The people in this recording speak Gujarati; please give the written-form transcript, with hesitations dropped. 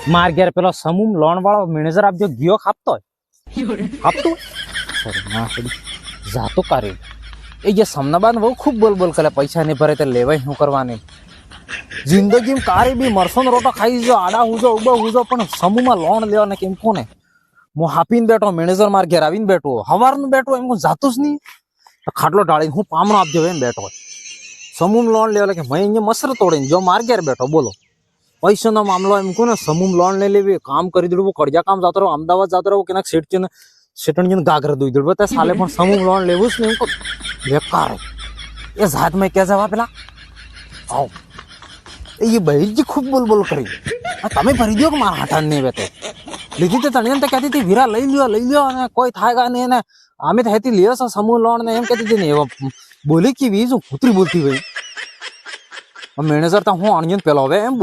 માર ઘેર પેલો સમૂહ લોન વાળો મેનેજર આપજો ગયો ખાપતો આપતો સર ના જાતો કર્યો એ જે સમનાબાદ બહુ ખૂબ બોલ કરે પૈસા નહીં ભરે તે લેવાય શું કરવાની જિંદગીમાં કારી બી મરસો રોટો ખાઈ જો આડા હુજો ઉબો હુજો પણ સમૂહમાં લોન લેવા ને કેમ કોને હું હાપીને બેઠો મેનેજર માર ઘેર આવીને બેઠો હવારનું બેઠો એમ જાતું જ નહીં ખાટલો ઢાળીને હું પામણો આપજો એમ બેઠો સમૂહ લોન લેવા કે મેં અહીંયા મસર તોડીને જો માર ઘેર બેઠો બોલો પૈસાનો મામલો એમ કોને સમૂહ લોન લઈ લેવી કામ કરી દેવું કડિયા કામ જતો રહો અમદાવાદ જતો રહો કે શેટણ ગાગર દોઈ દેવું ત્યાં સાલે પણ સમૂહ લોન લેવું જ નહીં બેકાર એ જાત મેં ક્યાં જવા પેલા આવ એ બહેરજી ખૂબ બોલ કરી તમે ભરી દો કે મારા હાટાન નહીં બેઠો લીધી તો તને તો કહેતી હતી વીરા લઈ લ્યો અને કોઈ થાય નહીં ને અમે તો હેતી લ્યો છો સમૂહ લોન ને એમ કહેતી હતી ને એવા બોલી કેવી શું કૂતરી બોલતી હોય મેનેજર તો હું અણજન પેલો હવે એમ બોલ